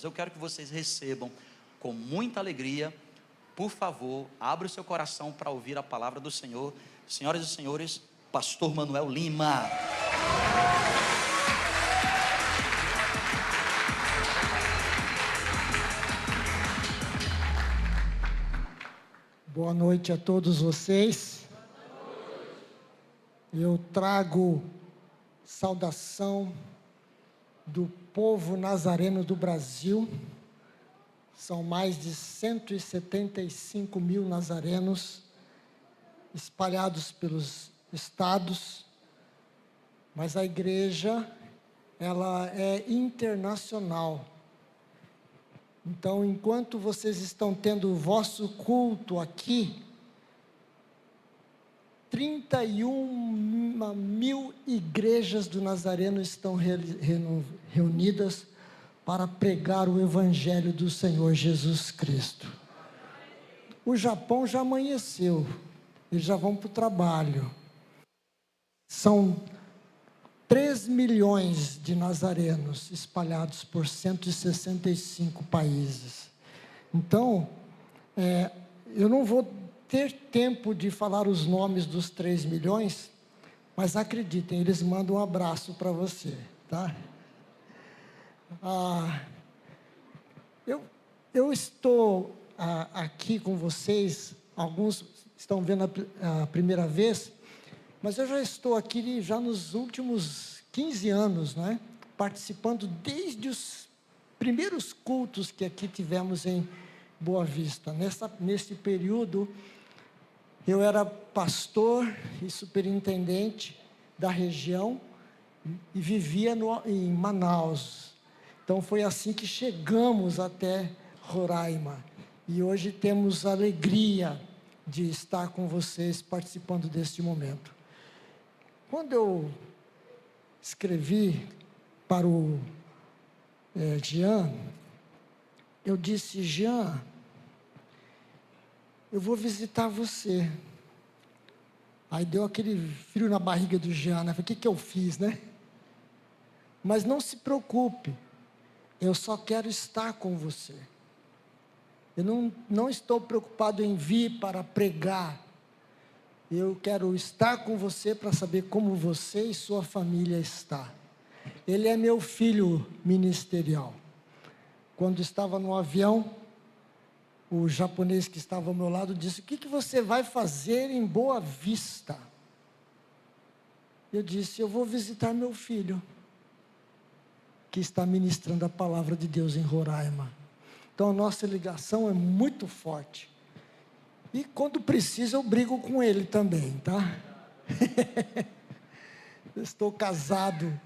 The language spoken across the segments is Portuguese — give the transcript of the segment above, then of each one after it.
Eu quero que vocês recebam com muita alegria. Por favor, abra o seu coração para ouvir a palavra do Senhor. Senhoras e senhores, Pastor Manuel Lima. Boa noite a todos vocês. Eu trago saudação do povo nazareno do Brasil. São mais de 175 mil nazarenos espalhados pelos estados, mas a igreja, ela é internacional. Então, enquanto vocês estão tendo o vosso culto aqui, 31 mil igrejas do Nazareno estão reunidas para pregar o Evangelho do Senhor Jesus Cristo. O Japão já amanheceu, eles já vão para o trabalho. São 3 milhões de nazarenos espalhados por 165 países. Então, eu não vou ter tempo de falar os nomes dos 3 milhões, mas acreditem, eles mandam um abraço para você, tá? Eu estou aqui com vocês, alguns estão vendo a primeira vez, mas eu já estou aqui já nos últimos 15 anos, né? Participando desde os primeiros cultos que aqui tivemos em Boa Vista. Nesse período, eu era pastor e superintendente da região e vivia em Manaus. Então foi assim que chegamos até Roraima. E hoje temos a alegria de estar com vocês participando deste momento. Quando eu escrevi para o Jean, eu disse: Jean, eu vou visitar você. Aí deu aquele frio na barriga do Jean, né? Falei, o que eu fiz, né? Mas não se preocupe, eu só quero estar com você. Eu não estou preocupado em vir para pregar. Eu quero estar com você para saber como você e sua família está. Ele é meu filho ministerial. Quando estava no avião, o japonês que estava ao meu lado disse: o que você vai fazer em Boa Vista? Eu disse: eu vou visitar meu filho, que está ministrando a palavra de Deus em Roraima. Então a nossa ligação é muito forte. E quando precisa eu brigo com ele também, tá? Eu estou casado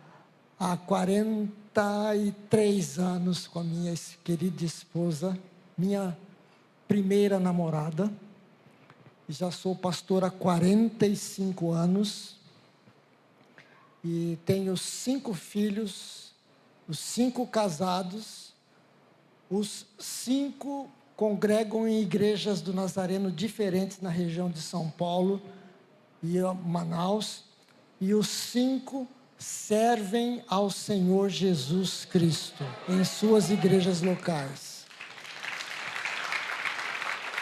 há 43 anos com a minha querida esposa, minha primeira namorada. Já sou pastor há 45 anos. E tenho 5 filhos, os 5 casados, os 5 congregam em igrejas do Nazareno diferentes na região de São Paulo e Manaus, e os 5 servem ao Senhor Jesus Cristo em suas igrejas locais.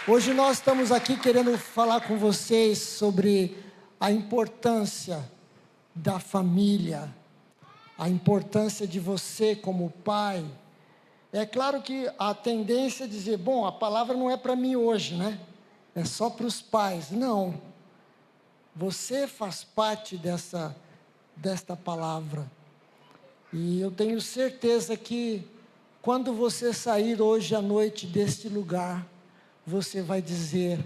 Hoje nós estamos aqui querendo falar com vocês sobre a importância da família, a importância de você como pai. É claro que a tendência é dizer: bom, a palavra não é para mim hoje, né? É só para os pais. Não. Você faz parte desta palavra. E eu tenho certeza que quando você sair hoje à noite deste lugar, você vai dizer: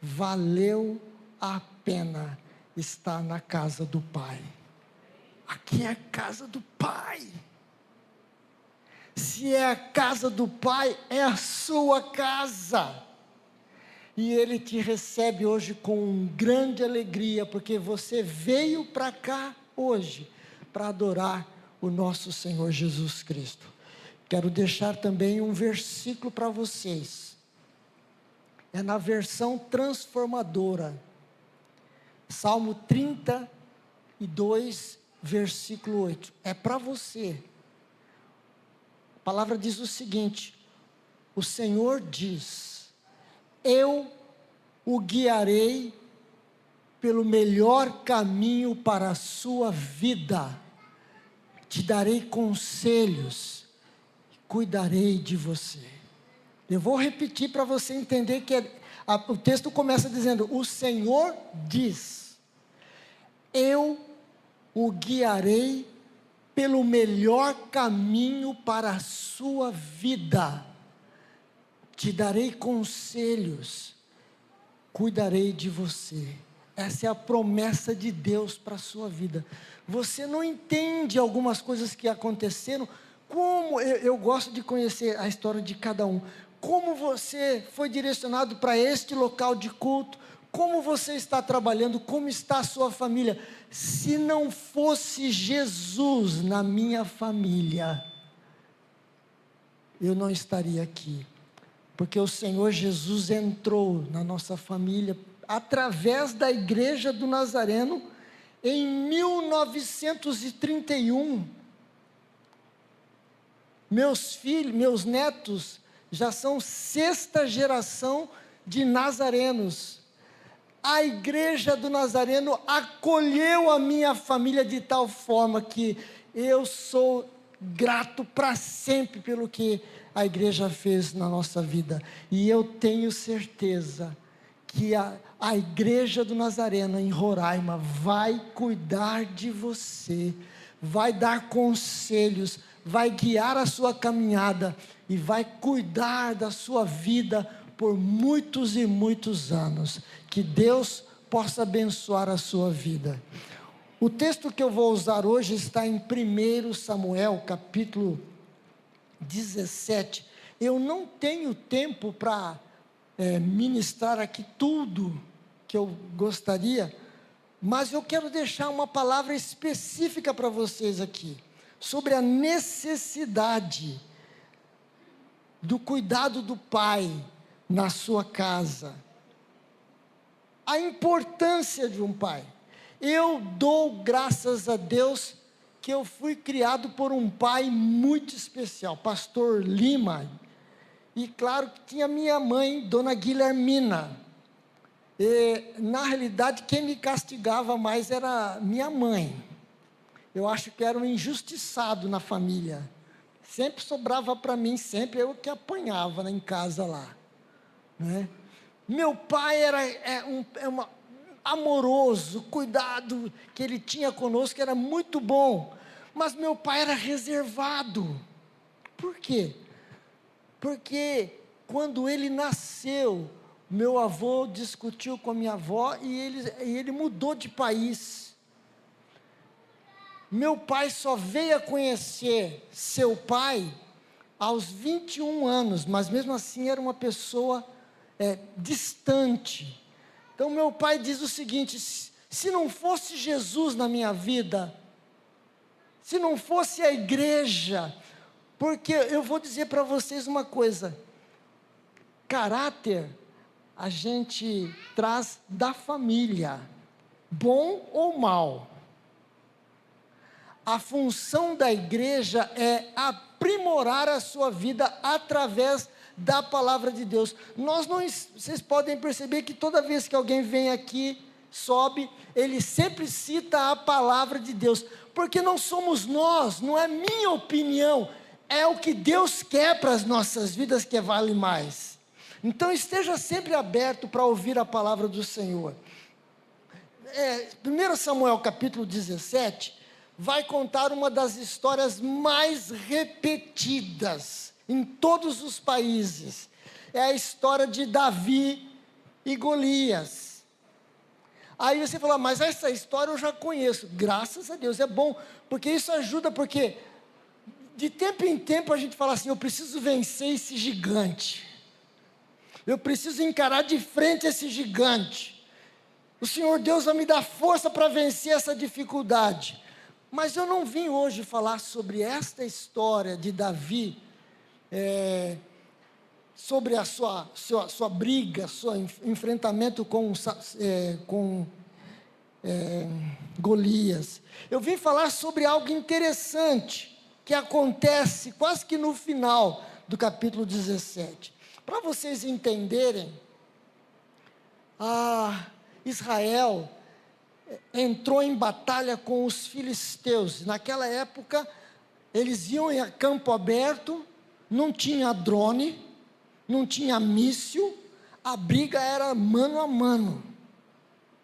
valeu a pena estar na casa do Pai. Aqui é a casa do Pai. Se é a casa do Pai, é a sua casa. E Ele te recebe hoje com grande alegria, porque você veio para cá hoje, para adorar o nosso Senhor Jesus Cristo. Quero deixar também um versículo para vocês. É na versão transformadora. Salmo 32, versículo 8. É para você. palavra diz o seguinte: o Senhor diz: eu o guiarei pelo melhor caminho para a sua vida, te darei conselhos, cuidarei de você. Eu vou repetir para você entender que o texto começa dizendo: o Senhor diz, eu o guiarei pelo melhor caminho para a sua vida, te darei conselhos, cuidarei de você. Essa é a promessa de Deus para a sua vida. Você não entende algumas coisas que aconteceram, como eu gosto de conhecer a história de cada um, como você foi direcionado para este local de culto, como você está trabalhando, como está a sua família. Se não fosse Jesus na minha família, eu não estaria aqui, porque o Senhor Jesus entrou na nossa família, através da Igreja do Nazareno, em 1931, meus netos, já são 6ª geração de nazarenos. A Igreja do Nazareno acolheu a minha família de tal forma que eu sou grato para sempre pelo que a igreja fez na nossa vida. E eu tenho certeza que a Igreja do Nazareno em Roraima vai cuidar de você, vai dar conselhos, vai guiar a sua caminhada e vai cuidar da sua vida por muitos e muitos anos. Que Deus possa abençoar a sua vida. O texto que eu vou usar hoje está em 1 Samuel, capítulo 17. Eu não tenho tempo para ministrar aqui tudo que eu gostaria, mas eu quero deixar uma palavra específica para vocês aqui, sobre a necessidade do cuidado do pai na sua casa, a importância de um pai. Eu dou graças a Deus que eu fui criado por um pai muito especial, pastor Lima, e claro que tinha minha mãe, dona Guilhermina. E, na realidade, quem me castigava mais era minha mãe. Eu acho que era um injustiçado na família, sempre sobrava para mim, sempre eu que apanhava em casa lá, né? Meu pai era amoroso, cuidado que ele tinha conosco era muito bom, mas meu pai era reservado. Por quê? Porque quando ele nasceu, meu avô discutiu com a minha avó e ele mudou de país. Meu pai só veio a conhecer seu pai aos 21 anos, mas mesmo assim era uma pessoa distante. Então meu pai diz o seguinte: se não fosse Jesus na minha vida, se não fosse a igreja, porque eu vou dizer para vocês uma coisa, caráter a gente traz da família, bom ou mal. A função da igreja é aprimorar a sua vida através da palavra de Deus. Vocês podem perceber que toda vez que alguém vem aqui, sobe, ele sempre cita a palavra de Deus, porque não somos nós, não é minha opinião, é o que Deus quer para as nossas vidas que vale mais. Então esteja sempre aberto para ouvir a palavra do Senhor. 1 Samuel capítulo 17, vai contar uma das histórias mais repetidas em todos os países. É a história de Davi e Golias. Aí você fala, mas essa história eu já conheço. Graças a Deus, é bom, porque isso ajuda, porque de tempo em tempo a gente fala assim, eu preciso vencer esse gigante. Eu preciso encarar de frente esse gigante. O Senhor Deus vai me dar força para vencer essa dificuldade. Mas eu não vim hoje falar sobre esta história de Davi, sobre a sua briga, seu enfrentamento com Golias. Eu vim falar sobre algo interessante, que acontece quase que no final do capítulo 17. Para vocês entenderem, Israel entrou em batalha com os filisteus. Naquela época, eles iam em campo aberto, não tinha drone, não tinha míssil, a briga era mano a mano,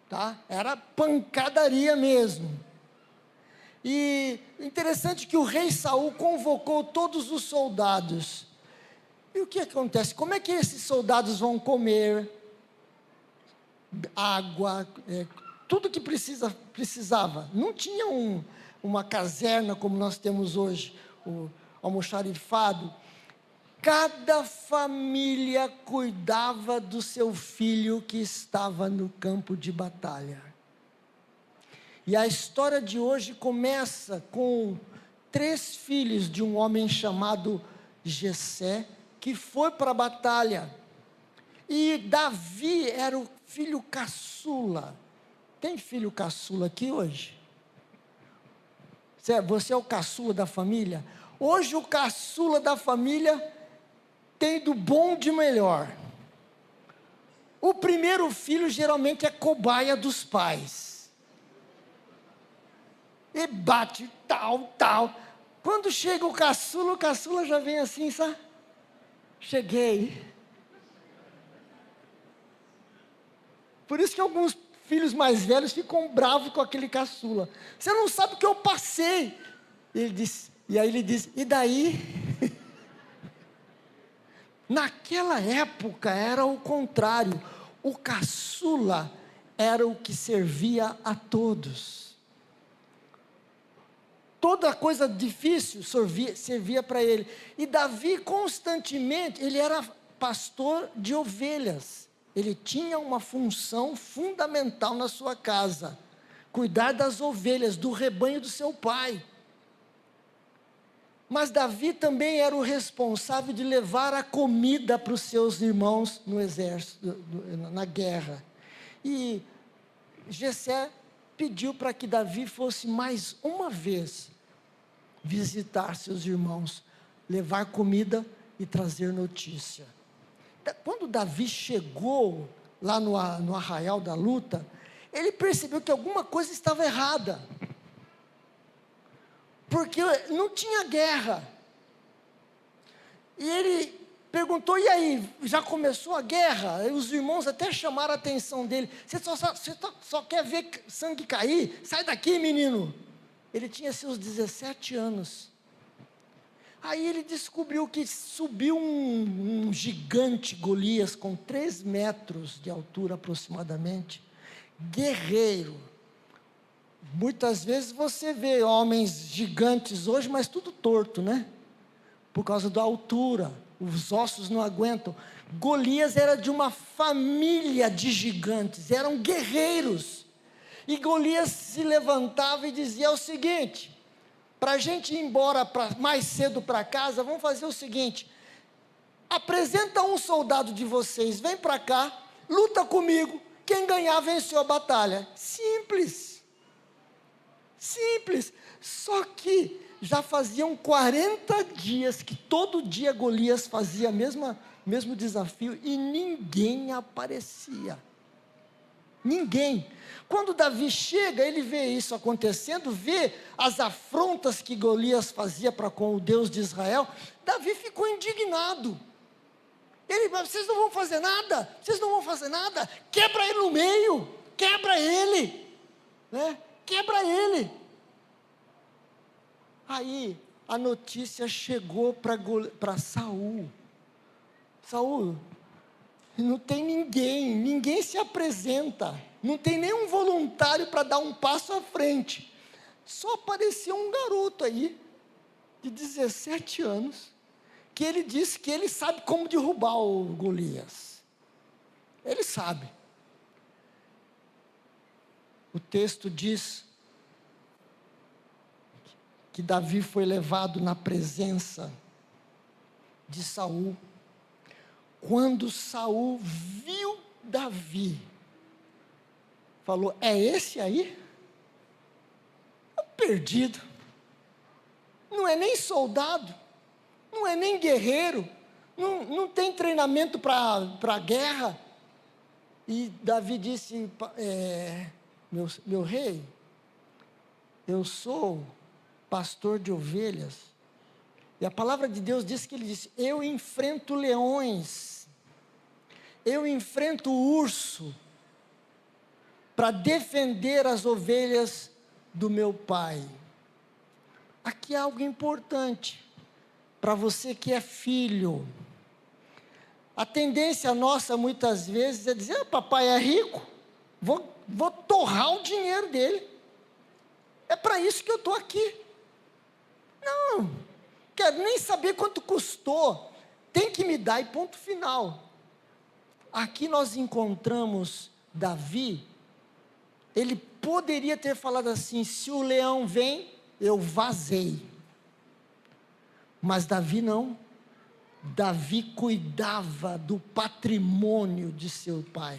tá? Era pancadaria mesmo. E interessante que o rei Saul convocou todos os soldados. E o que acontece? Como é que esses soldados vão comer? Água, tudo que precisava. Não tinha uma caserna como nós temos hoje, o almoxarifado. Cada família cuidava do seu filho que estava no campo de batalha. E a história de hoje começa com 3 filhos de um homem chamado Jessé, que foi para a batalha. E Davi era o filho caçula. Tem filho caçula aqui hoje? Você é o caçula da família? Hoje o caçula da família tem do bom de melhor. O primeiro filho geralmente é cobaia dos pais. E bate, tal. Quando chega o caçula já vem assim, sabe? Cheguei. Por isso que alguns filhos mais velhos ficam bravos com aquele caçula. Você não sabe o que eu passei. E aí ele diz, e daí? Naquela época era o contrário. O caçula era o que servia a todos. Toda coisa difícil servia para ele. E Davi constantemente, ele era pastor de ovelhas. Ele tinha uma função fundamental na sua casa. Cuidar das ovelhas, do rebanho do seu pai. Mas Davi também era o responsável de levar a comida para os seus irmãos no exército, na guerra. E Jessé pediu para que Davi fosse mais uma vez visitar seus irmãos, levar comida e trazer notícia. Quando Davi chegou lá no arraial da luta, ele percebeu que alguma coisa estava errada. Porque não tinha guerra. E ele perguntou, e aí, já começou a guerra? E os irmãos até chamaram a atenção dele. Você só quer ver sangue cair? Sai daqui, menino. Ele tinha seus 17 anos. Aí ele descobriu que subiu um gigante Golias, com 3 metros de altura aproximadamente, guerreiro. Muitas vezes você vê homens gigantes hoje, mas tudo torto, né? Por causa da altura, os ossos não aguentam. Golias era de uma família de gigantes, eram guerreiros. E Golias se levantava e dizia o seguinte: para a gente ir embora mais cedo para casa, vamos fazer o seguinte: apresenta um soldado de vocês, vem para cá, luta comigo, quem ganhar venceu a batalha. Simples. Só que já faziam 40 dias que todo dia Golias fazia mesmo desafio e ninguém aparecia. Ninguém. Quando Davi chega, ele vê isso acontecendo, vê as afrontas que Golias fazia para com o Deus de Israel. Davi ficou indignado. Vocês não vão fazer nada, quebra ele no meio, quebra ele, né? Quebra ele. Aí a notícia chegou para Saul. Saul, não tem ninguém se apresenta, não tem nenhum voluntário para dar um passo à frente. Só apareceu um garoto aí, de 17 anos, que ele disse que ele sabe como derrubar o Golias. Ele sabe. O texto diz que Davi foi levado na presença de Saul. Quando Saul viu Davi, falou: é esse aí? Perdido. não é nem soldado, não é nem guerreiro, não tem treinamento para guerra. E Davi disse, meu rei, eu sou pastor de ovelhas. E a palavra de Deus diz que ele disse, eu enfrento leões, eu enfrento o urso, para defender as ovelhas do meu pai. Aqui há algo importante, para você que é filho. A tendência nossa, muitas vezes, é dizer, papai é rico, vou torrar o dinheiro dele. É para isso que eu estou aqui. Não, quero nem saber quanto custou, tem que me dar e ponto final. Aqui nós encontramos Davi, ele poderia ter falado assim, se o leão vem, eu vazei. Mas Davi não. Davi cuidava do patrimônio de seu pai.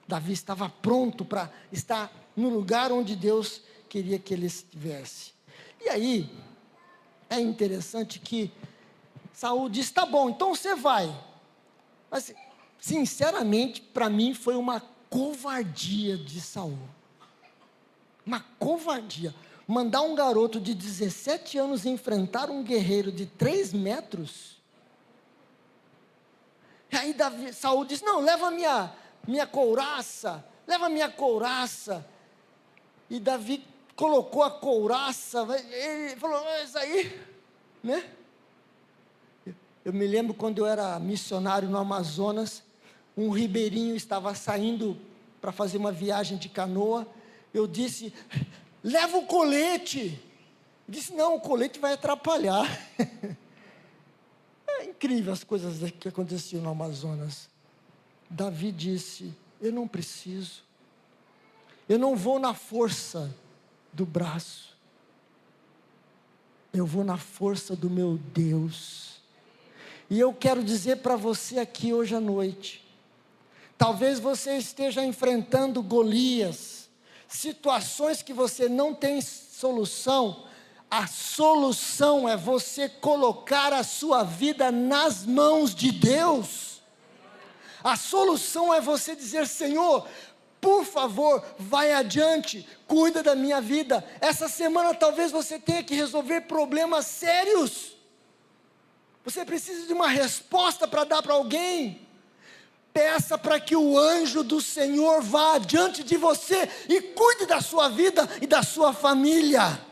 Davi estava pronto para estar no lugar onde Deus queria que ele estivesse. E aí, é interessante que Saul disse, tá bom, então você vai. Mas, sinceramente, para mim foi uma covardia de Saul. Uma covardia. Mandar um garoto de 17 anos enfrentar um guerreiro de 3 metros. E aí Saul disse, não, leva minha couraça, leva minha couraça. E Davi colocou a couraça, ele falou, isso aí, né? Eu me lembro quando eu era missionário no Amazonas, um ribeirinho estava saindo para fazer uma viagem de canoa, eu disse, leva o colete. Ele disse, não, o colete vai atrapalhar. É incrível as coisas que aconteciam no Amazonas. Davi disse, eu não preciso, eu não vou na força do braço, eu vou na força do meu Deus. E eu quero dizer para você aqui hoje à noite, talvez você esteja enfrentando Golias, situações que você não tem solução. A solução é você colocar a sua vida nas mãos de Deus. A solução é você dizer, Senhor, por favor, vai adiante, cuida da minha vida. Essa semana talvez você tenha que resolver problemas sérios. Você precisa de uma resposta para dar para alguém. Peça para que o anjo do Senhor vá adiante de você e cuide da sua vida e da sua família.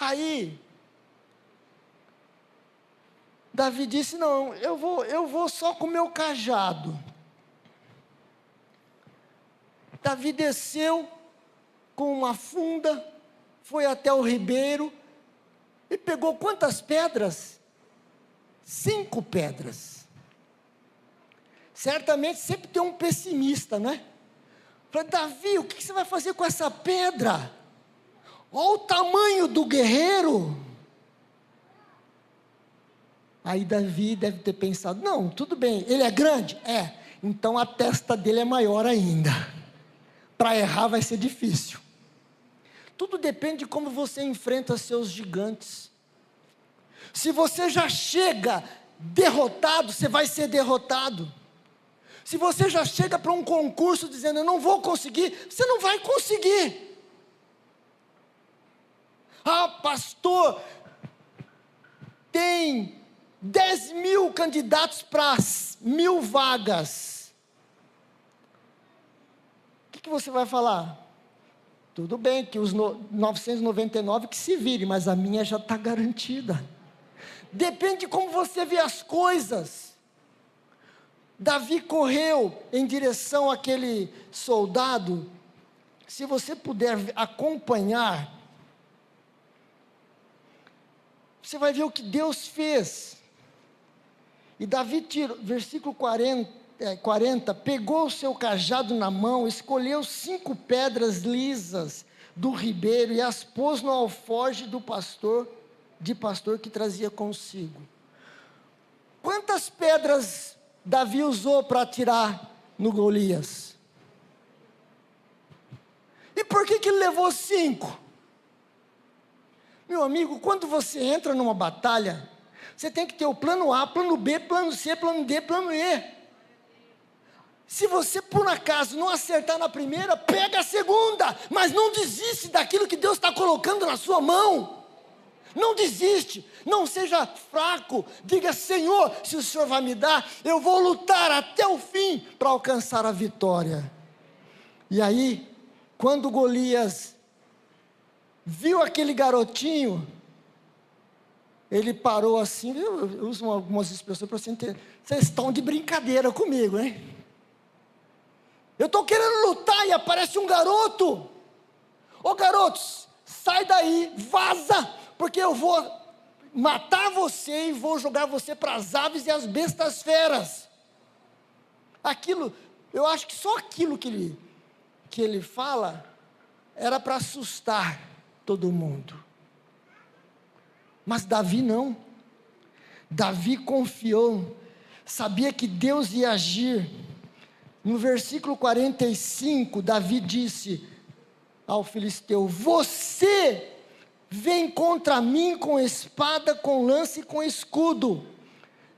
Aí, Davi disse, não, eu vou só com o meu cajado. Davi desceu com uma funda, foi até o ribeiro, e pegou quantas pedras? 5 pedras. Certamente sempre tem um pessimista, né? Falei, Davi, o que você vai fazer com essa pedra? Olha o tamanho do guerreiro. Aí Davi deve ter pensado, não, tudo bem, ele é grande? É, então a testa dele é maior ainda. Para errar vai ser difícil. Tudo depende de como você enfrenta seus gigantes. Se você já chega derrotado, você vai ser derrotado. Se você já chega para um concurso dizendo, eu não vou conseguir, você não vai conseguir. Ah, pastor, tem 10.000 candidatos para 1.000 vagas. O que você vai falar? Tudo bem que os 999 que se virem, mas a minha já está garantida. Depende de como você vê as coisas. Davi correu em direção àquele soldado. Se você puder acompanhar, você vai ver o que Deus fez. E Davi tirou, versículo 40, pegou o seu cajado na mão, escolheu 5 pedras lisas do ribeiro e as pôs no alforje do pastor que trazia consigo. Quantas pedras Davi usou para atirar no Golias? E por que ele levou 5? Meu amigo, quando você entra numa batalha, você tem que ter o plano A, plano B, plano C, plano D, plano E. Se você, por acaso, não acertar na primeira, pega a segunda, mas não desiste daquilo que Deus está colocando na sua mão. Não desiste, não seja fraco, diga: Senhor, se o Senhor vai me dar, eu vou lutar até o fim para alcançar a vitória. E aí, quando Golias viu aquele garotinho, ele parou assim, eu uso algumas expressões para você entender, vocês estão de brincadeira comigo, hein? Eu estou querendo lutar e aparece um garoto. Ô garotos, sai daí, vaza, porque eu vou matar você e vou jogar você para as aves e as bestas feras. Aquilo, eu acho que só aquilo que ele fala era para assustar todo mundo. Mas Davi não. Davi confiou, sabia que Deus ia agir. No versículo 45, Davi disse ao filisteu: você vem contra mim com espada, com lança e com escudo.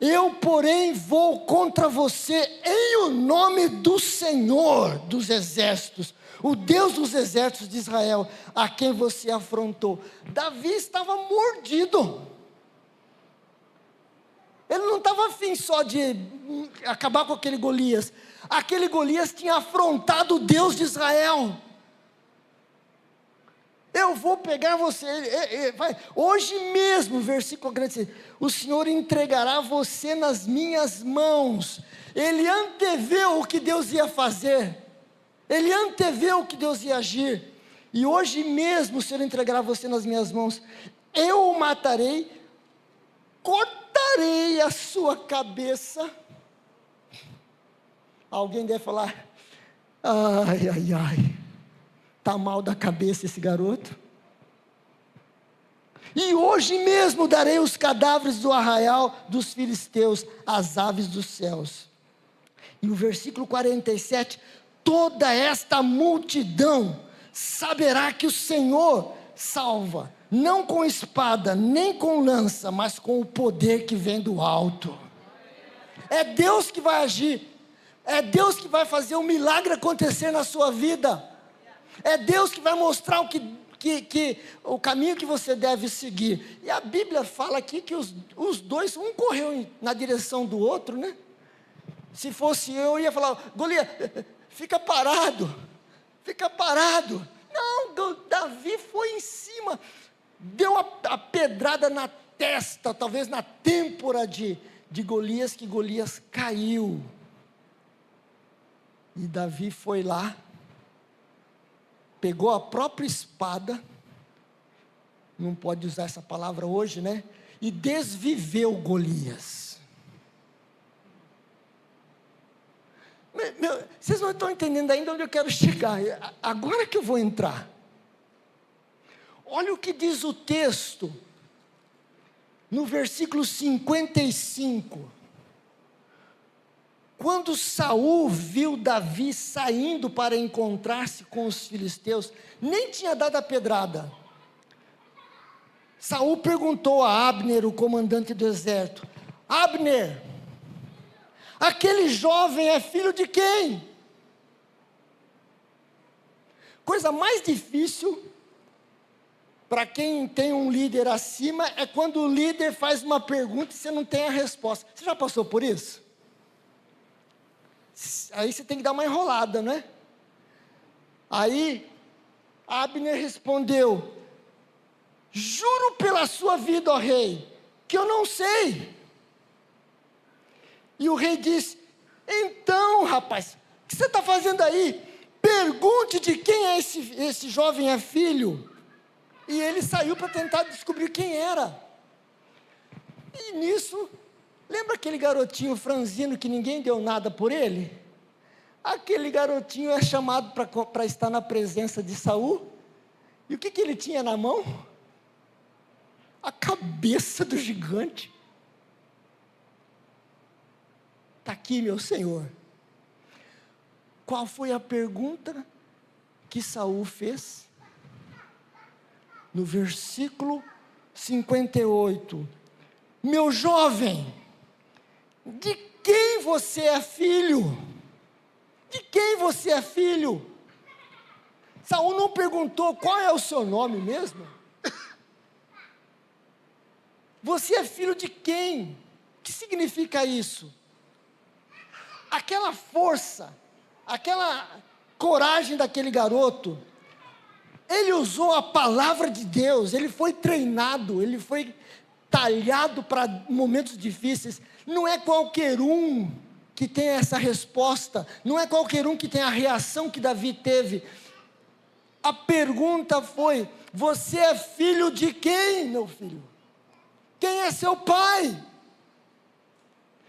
Eu, porém, vou contra você em o nome do Senhor dos exércitos, o Deus dos exércitos de Israel, a quem você afrontou. Davi estava mordido. Ele não estava afim só de acabar com aquele Golias. Aquele Golias tinha afrontado o Deus de Israel. Eu vou pegar você, hoje mesmo, versículo 46, o Senhor entregará você nas minhas mãos. Ele anteveu o que Deus ia fazer, ele anteveu o que Deus ia agir, e hoje mesmo o Senhor entregará você nas minhas mãos. Eu o matarei, cortarei a sua cabeça. Alguém deve falar: ai, ai, ai, está mal da cabeça esse garoto. E hoje mesmo darei os cadáveres do arraial dos filisteus às aves dos céus. E o versículo 47, toda esta multidão saberá que o Senhor salva, não com espada, nem com lança, mas com o poder que vem do alto. É Deus que vai agir, é Deus que vai fazer um milagre acontecer na sua vida. É Deus que vai mostrar o caminho que você deve seguir. E a Bíblia fala aqui que os dois, um correu na direção do outro, né? Se fosse eu ia falar: Golias, fica parado, fica parado. Não, Davi foi em cima, deu a pedrada na testa, talvez na têmpora de Golias, que Golias caiu. E Davi foi lá, pegou a própria espada, não pode usar essa palavra hoje, né? E desviveu Golias. Vocês não estão entendendo ainda onde eu quero chegar. Agora que eu vou entrar. Olha o que diz o texto, no versículo 55. Quando Saul viu Davi saindo para encontrar-se com os filisteus, nem tinha dado a pedrada. Saul perguntou a Abner, o comandante do exército: Abner, aquele jovem é filho de quem? Coisa mais difícil para quem tem um líder acima é quando o líder faz uma pergunta e você não tem a resposta. Você já passou por isso? Aí você tem que dar uma enrolada, né? Aí Abner respondeu: juro pela sua vida, ó rei, que eu não sei. E o rei disse: então, rapaz, o que você está fazendo aí? Pergunte de quem é esse jovem é filho. E ele saiu para tentar descobrir quem era. E nisso, lembra aquele garotinho franzino que ninguém deu nada por ele? Aquele garotinho é chamado para estar na presença de Saul. E o que ele tinha na mão? A cabeça do gigante. Está aqui, meu senhor. Qual foi a pergunta que Saul fez? No versículo 58. Meu jovem, de quem você é filho? De quem você é filho? Saul não perguntou qual é o seu nome mesmo? Você é filho de quem? O que significa isso? Aquela força, aquela coragem daquele garoto, ele usou a palavra de Deus, ele foi treinado, ele foi talhado para momentos difíceis. Não é qualquer um que tem essa resposta, não é qualquer um que tem a reação que Davi teve. A pergunta foi: você é filho de quem, meu filho? Quem é seu pai?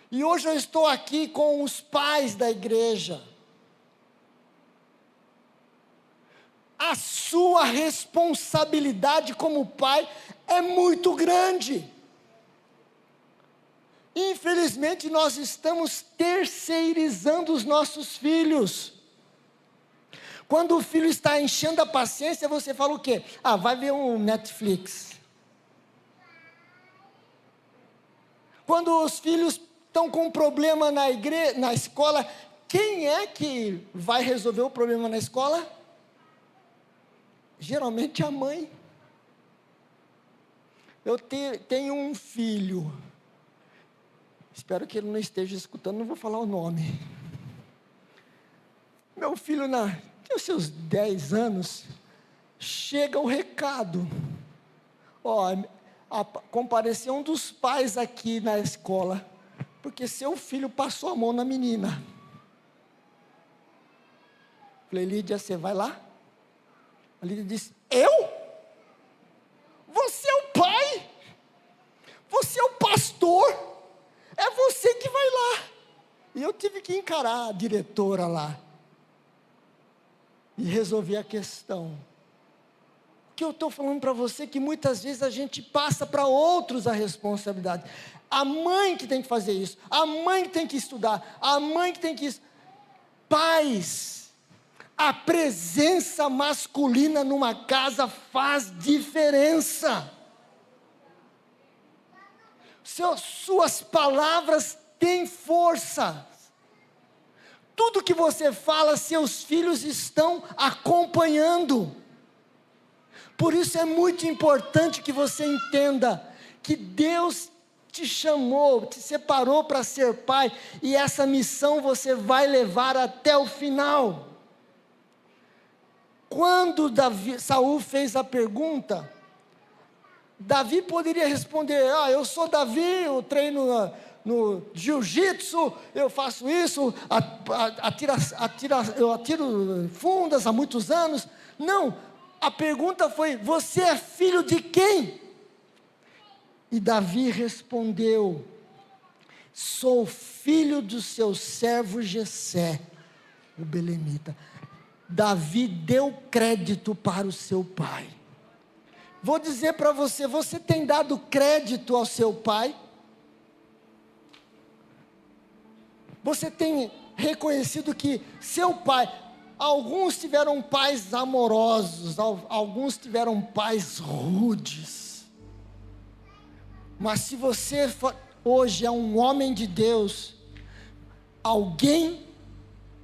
E hoje eu estou aqui com os pais da igreja. A sua responsabilidade como pai é muito grande. Infelizmente nós estamos terceirizando os nossos filhos. Quando o filho está enchendo a paciência, você fala o quê? Ah, vai ver um Netflix. Quando os filhos estão com um problema na escola, quem é que vai resolver o problema na escola? Geralmente a mãe. Eu tenho um filho, espero que ele não esteja escutando, não vou falar o nome. Meu filho, tem os seus 10 anos, chega o recado. Compareceu um dos pais aqui na escola, porque seu filho passou a mão na menina. Falei: Lídia, você vai lá? A Lídia disse: eu? Você é o pai? Você é o pastor? É você que vai lá. E eu tive que encarar a diretora lá e resolver a questão. O que eu estou falando para você é que muitas vezes a gente passa para outros a responsabilidade. A mãe que tem que fazer isso, a mãe que tem que estudar, a mãe que tem que... Pais, a presença masculina numa casa faz diferença. Suas palavras têm força. Tudo que você fala, seus filhos estão acompanhando. Por isso é muito importante que você entenda que Deus te chamou, te separou para ser pai, e essa missão você vai levar até o final. Quando Saul fez a pergunta, Davi poderia responder: eu sou Davi, eu treino no jiu-jitsu, eu faço isso, eu atiro fundas há muitos anos. Não, a pergunta foi: você é filho de quem? E Davi respondeu: sou filho do seu servo Jessé, o belemita. Davi deu crédito para o seu pai. Vou dizer para você: você tem dado crédito ao seu pai? Você tem reconhecido que seu pai... Alguns tiveram pais amorosos, alguns tiveram pais rudes. Mas se você hoje é um homem de Deus, alguém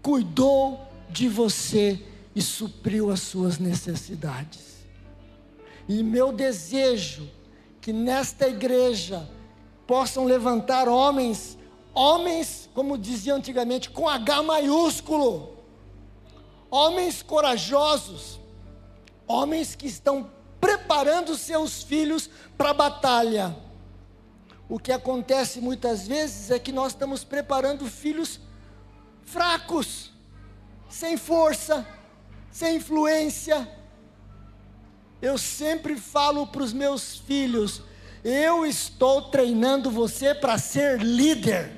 cuidou de você e supriu as suas necessidades. E meu desejo que nesta igreja possam levantar homens, como dizia antigamente, com H maiúsculo, homens corajosos, homens que estão preparando seus filhos para a batalha. O que acontece muitas vezes é que nós estamos preparando filhos fracos, sem força, sem influência. Eu sempre falo para os meus filhos: eu estou treinando você para ser líder.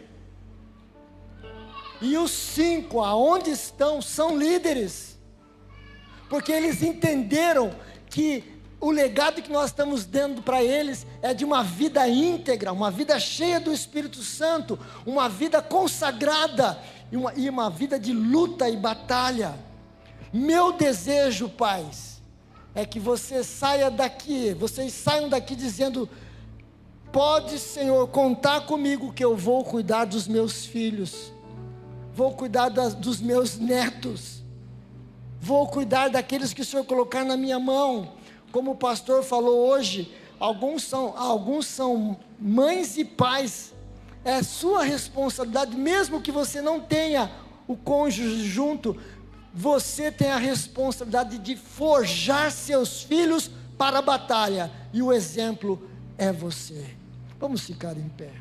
E os 5, aonde estão, são líderes, porque eles entenderam que o legado que nós estamos dando para eles é de uma vida íntegra, uma vida cheia do Espírito Santo, uma vida consagrada, e uma vida de luta e batalha. Meu desejo, pais, é que vocês saiam daqui dizendo: pode, Senhor, contar comigo que eu vou cuidar dos meus filhos, vou cuidar dos meus netos, vou cuidar daqueles que o Senhor colocar na minha mão. Como o pastor falou hoje, alguns são mães e pais, é sua responsabilidade, mesmo que você não tenha o cônjuge junto, você tem a responsabilidade de forjar seus filhos para a batalha, e o exemplo é você. Vamos ficar em pé.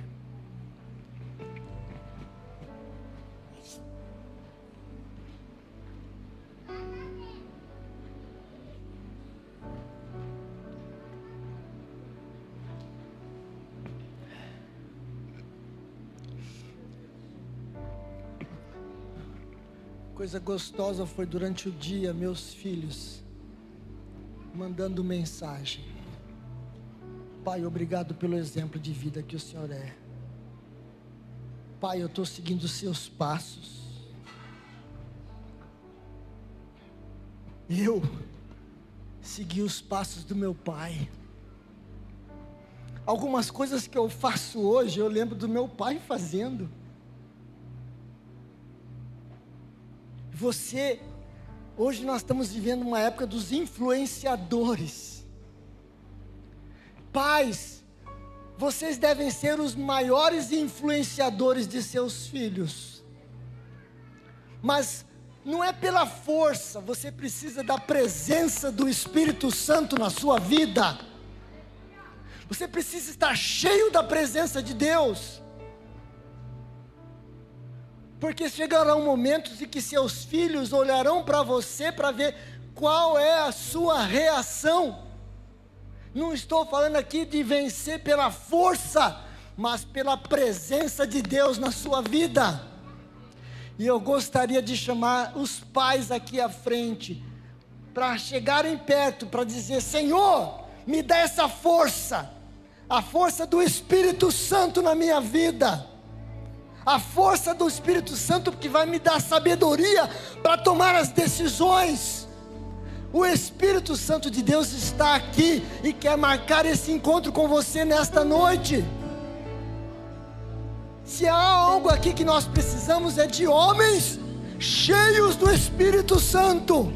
Coisa gostosa foi durante o dia, meus filhos mandando mensagem: Pai, obrigado pelo exemplo de vida que o Senhor é. Pai, eu estou seguindo os seus passos. Eu segui os passos do meu pai. Algumas coisas que eu faço hoje, eu lembro do meu pai fazendo. Hoje nós estamos vivendo uma época dos influenciadores. Pais, vocês devem ser os maiores influenciadores de seus filhos. Mas não é pela força, você precisa da presença do Espírito Santo na sua vida. Você precisa estar cheio da presença de Deus. Porque chegarão momentos em que seus filhos olharão para você para ver qual é a sua reação. Não estou falando aqui de vencer pela força, mas pela presença de Deus na sua vida. E eu gostaria de chamar os pais aqui à frente, para chegarem perto, para dizer: Senhor, me dá essa força, a força do Espírito Santo na minha vida. A força do Espírito Santo que vai me dar sabedoria para tomar as decisões. O Espírito Santo de Deus está aqui e quer marcar esse encontro com você nesta noite. Se há algo aqui que nós precisamos, é de homens cheios do Espírito Santo,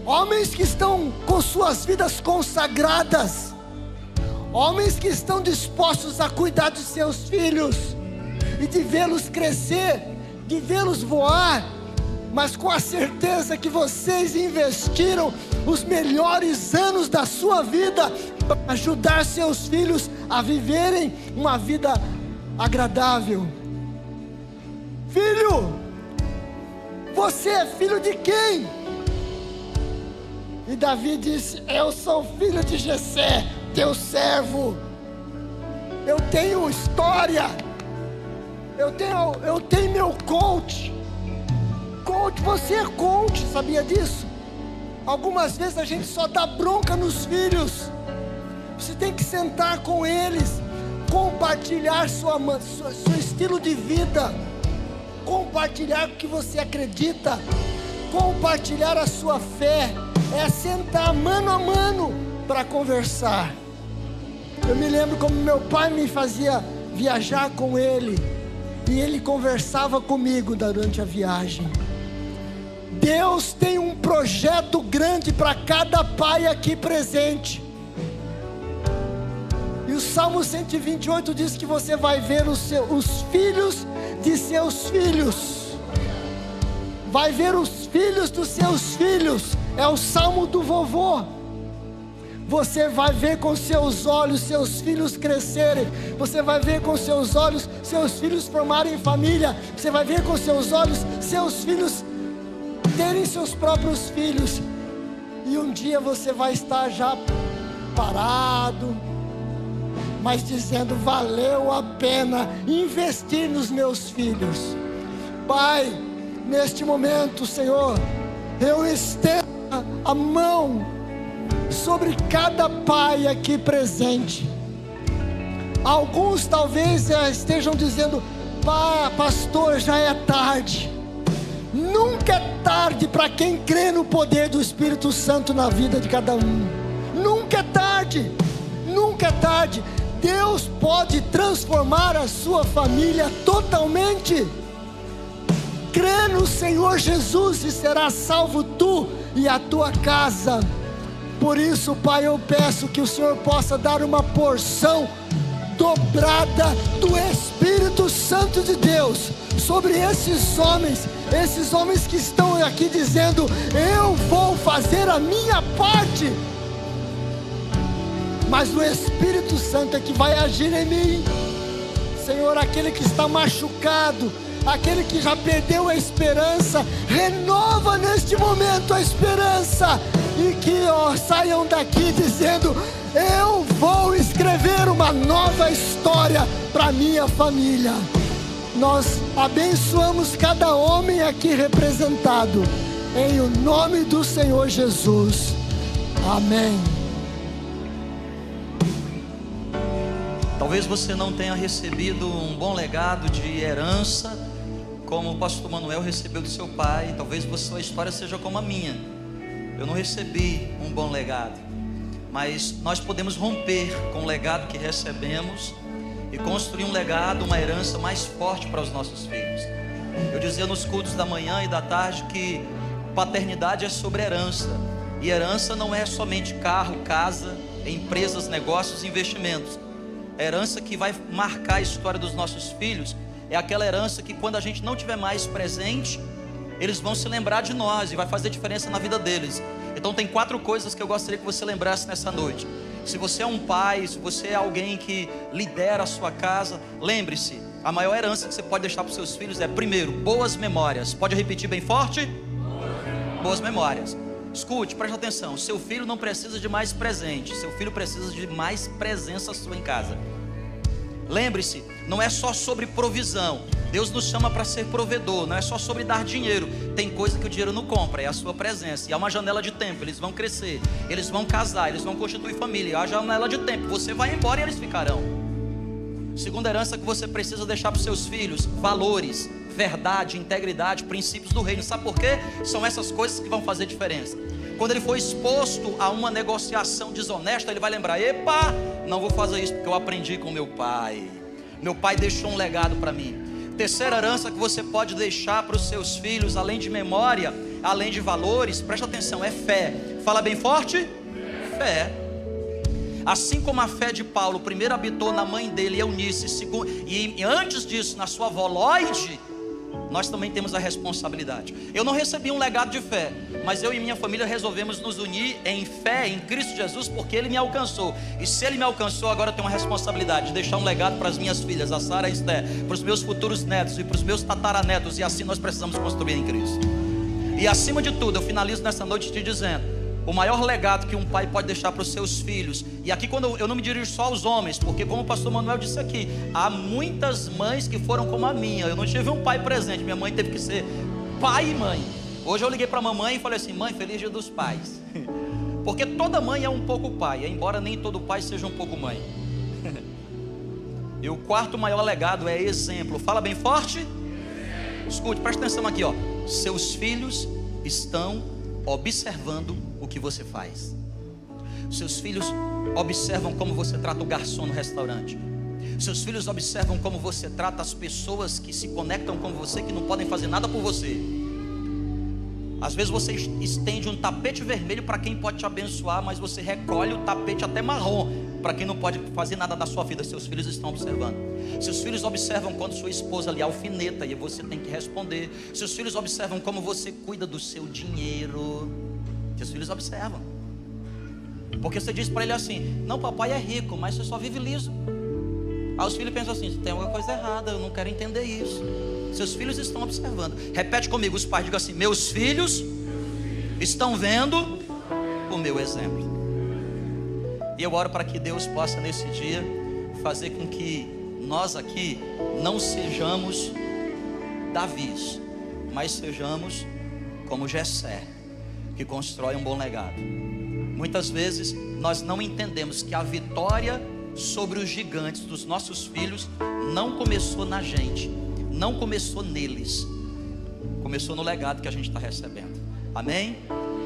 homens que estão com suas vidas consagradas, homens que estão dispostos a cuidar dos seus filhos, e de vê-los crescer, de vê-los voar, mas com a certeza que vocês investiram os melhores anos da sua vida para ajudar seus filhos a viverem uma vida agradável. Filho, você é filho de quem? E Davi disse: eu sou filho de Jessé, teu servo. Eu tenho história. Eu tenho meu coach. Você é coach, sabia disso? Algumas vezes a gente só dá bronca nos filhos. Você tem que sentar com eles, compartilhar seu estilo de vida, compartilhar o que você acredita, compartilhar a sua fé. É sentar mano a mano para conversar. Eu me lembro como meu pai me fazia viajar com ele, e ele conversava comigo durante a viagem. Deus tem um projeto grande para cada pai aqui presente. E o Salmo 128 diz que você vai ver os filhos de seus filhos. Vai ver os filhos dos seus filhos. É o Salmo do vovô. Você vai ver com seus olhos seus filhos crescerem. Você vai ver com seus olhos seus filhos formarem família. Você vai ver com seus olhos seus filhos terem seus próprios filhos. E um dia você vai estar já parado, mas dizendo: valeu a pena investir nos meus filhos. Pai, neste momento, Senhor, eu estendo a mão sobre cada pai aqui presente. Alguns talvez estejam dizendo: pastor, já é tarde. Nunca é tarde para quem crê no poder do Espírito Santo na vida de cada um. Nunca é tarde, nunca é tarde. Deus pode transformar a sua família totalmente. Crê no Senhor Jesus e serás salvo tu e a tua casa. Por isso, Pai, eu peço que o Senhor possa dar uma porção dobrada do Espírito Santo de Deus sobre esses homens que estão aqui dizendo: eu vou fazer a minha parte, mas o Espírito Santo é que vai agir em mim. Senhor, aquele que está machucado, aquele que já perdeu a esperança, renova neste momento a esperança, e que saiam daqui dizendo: eu vou escrever uma nova história para minha família. Nós abençoamos cada homem aqui representado, em o nome do Senhor Jesus, amém. Talvez você não tenha recebido um bom legado de herança, como o pastor Manuel recebeu do seu pai. Talvez sua história seja como a minha. Eu não recebi um bom legado, mas nós podemos romper com o legado que recebemos e construir um legado, uma herança mais forte para os nossos filhos. Eu dizia nos cultos da manhã e da tarde que paternidade é sobre herança, e herança não é somente carro, casa, empresas, negócios, investimentos. A herança que vai marcar a história dos nossos filhos é aquela herança que, quando a gente não estiver mais presente, eles vão se lembrar de nós e vai fazer diferença na vida deles. Então tem 4 coisas que eu gostaria que você lembrasse nessa noite. Se você é um pai, se você é alguém que lidera a sua casa, lembre-se, a maior herança que você pode deixar para os seus filhos é, primeiro, boas memórias. Pode repetir bem forte? Boas memórias. Escute, preste atenção. Seu filho não precisa de mais presente, seu filho precisa de mais presença sua em casa. Lembre-se, não é só sobre provisão. Deus nos chama para ser provedor. Não é só sobre dar dinheiro. Tem coisa que o dinheiro não compra, é a sua presença. E há uma janela de tempo, eles vão crescer, eles vão casar, eles vão constituir família. Há janela de tempo, você vai embora e eles ficarão. Segunda herança que você precisa deixar para os seus filhos: valores, verdade, integridade, princípios do reino. Sabe por quê? São essas coisas que vão fazer diferença. Quando ele for exposto a uma negociação desonesta, ele vai lembrar: epa, não vou fazer isso porque eu aprendi com meu pai. Meu pai deixou um legado para mim. Terceira herança que você pode deixar para os seus filhos, além de memória, além de valores, presta atenção, é fé. Fala bem forte. Fé. Assim como a fé de Paulo primeiro habitou na mãe dele, Eunice, e antes disso na sua avó Lloyd, nós também temos a responsabilidade. Eu não recebi um legado de fé, mas eu e minha família resolvemos nos unir em fé em Cristo Jesus, porque Ele me alcançou. E se Ele me alcançou, agora eu tenho uma responsabilidade de deixar um legado para as minhas filhas, a Sara e a Esther, para os meus futuros netos e para os meus tataranetos. E assim nós precisamos construir em Cristo. E acima de tudo, eu finalizo nessa noite te dizendo: o maior legado que um pai pode deixar para os seus filhos, e aqui quando eu não me dirijo só aos homens, porque como o pastor Manuel disse aqui, há muitas mães que foram como a minha. Eu não tive um pai presente, minha mãe teve que ser pai e mãe. Hoje eu liguei para a mamãe e falei assim: mãe, feliz dia dos pais. Porque toda mãe é um pouco pai, embora nem todo pai seja um pouco mãe. E o quarto maior legado é exemplo. Fala bem forte. Escute, presta atenção aqui, ó. Seus filhos estão observando o que você faz. Seus filhos observam como você trata o garçom no restaurante. Seus filhos observam como você trata as pessoas que se conectam com você, que não podem fazer nada por você. Às vezes você estende um tapete vermelho para quem pode te abençoar, mas você recolhe o tapete até marrom para quem não pode fazer nada da sua vida. Seus filhos estão observando. Seus filhos observam quando sua esposa lhe alfineta e você tem que responder. Seus filhos observam como você cuida do seu dinheiro. Seus filhos observam. Porque você diz para ele assim: não, papai é rico, mas você só vive liso. Aí os filhos pensam assim: tem alguma coisa errada, eu não quero entender isso. Seus filhos estão observando. Repete comigo, os pais, digam assim: meus filhos estão vendo o meu exemplo. E eu oro para que Deus possa nesse dia fazer com que nós aqui não sejamos Davis, mas sejamos como Jessé, que constrói um bom legado. Muitas vezes nós não entendemos que a vitória sobre os gigantes dos nossos filhos não começou na gente, não começou neles, Começou no legado que a gente está recebendo. Amém?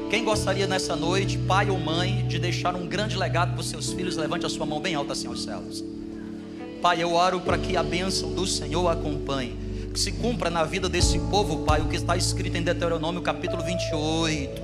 Quem gostaria nessa noite, pai ou mãe, de deixar um grande legado para os seus filhos? Levante a sua mão bem alta assim aos céus. Pai, eu oro para que a bênção do Senhor acompanhe, que se cumpra na vida desse povo, Pai, o que está escrito em Deuteronômio capítulo 28,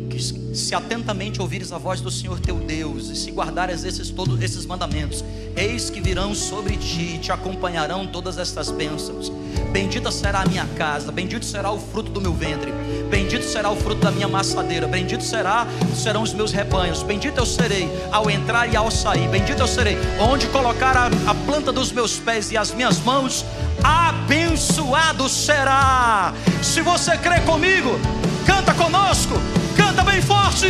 que se atentamente ouvires a voz do Senhor teu Deus, e se guardares todos esses mandamentos, eis que virão sobre ti, te acompanharão todas estas bênçãos. Bendita será a minha casa, bendito será o fruto do meu ventre, bendito será o fruto da minha maçadeira, bendito serão os meus rebanhos, bendito eu serei ao entrar e ao sair, bendito eu serei onde colocar a planta dos meus pés e as minhas mãos, abençoado será. Se você crê comigo, canta conosco, canta bem forte.